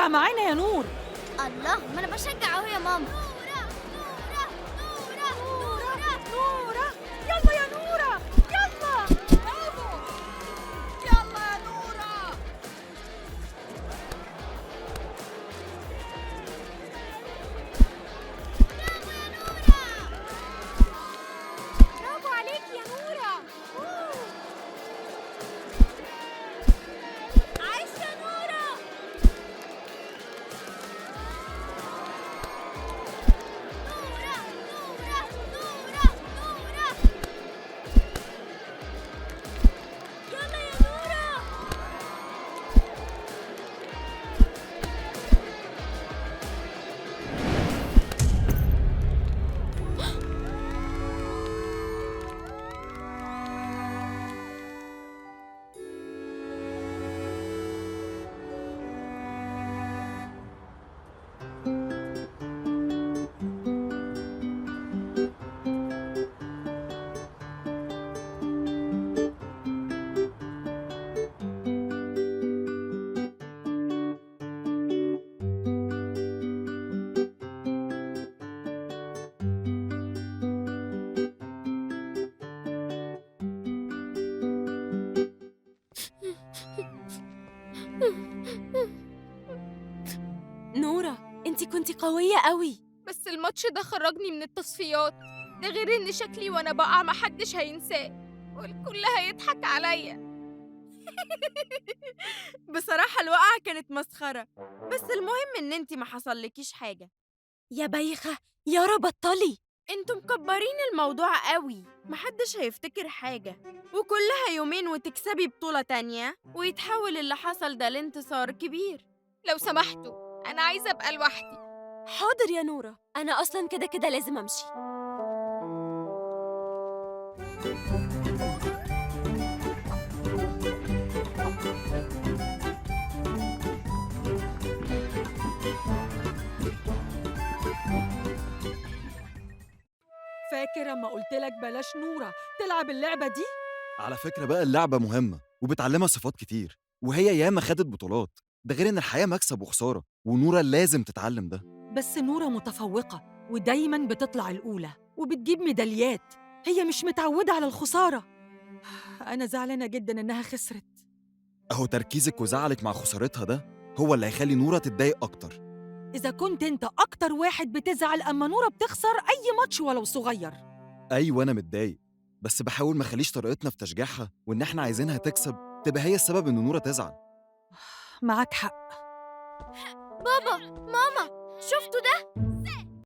شجع معانا يا نور. الله، ما أنا بشجع أهو يا ماما. نورة، يلا يا نورة، يلا. برافو، يلا يا نورة. برافو عليك يا نورة. عايش يا نورة. نورة نورة نورة نورة. يلا يا نورة. نورة، انتي كنتي قوية قوي. بس الماتش ده خرجني من التصفيات، ده غير ان شكلي وانا بقع محدش هينساه والكل هيضحك عليا. بصراحة الوقعة كانت مسخرة، بس المهم إن انتي ما حصلكيش حاجة. يا بايخة، يارا بطلي. انتوا مكبرين الموضوع قوي، محدش هيفتكر حاجة، وكلها يومين وتكسبي بطولة تانية ويتحول اللي حصل ده لانتصار كبير. لو سمحتوا، انا عايزة ابقى لوحدي. حاضر يا نورة، أنا أصلاً كده كده لازم أمشي. فاكر اما قلت لك بلاش نورة تلعب اللعبة دي؟ على فكرة بقى اللعبة مهمة وبتعلمها صفات كتير، وهي ياما خدت بطولات. ده غير إن الحياة مكسب وخسارة، ونورة لازم تتعلم ده. بس نورة متفوقة ودايما بتطلع الأولى وبتجيب ميداليات. هي مش متعودة على الخسارة. أنا زعلانة جدا إنها خسرت. أهو تركيزك وزعلك مع خسارتها ده هو اللي هيخلي نورة تتضايق أكتر. إذا كنت أنت أكتر واحد بتزعل أما نورة بتخسر أي ماتش ولو صغير. أيوة أنا متضايق، بس بحاول ما أخليش طريقتنا في تشجيعها وإن إحنا عايزينها تكسب تبقى هي السبب إن نورة تزعل. معاك حق. بابا، ماما، شفتوا ده؟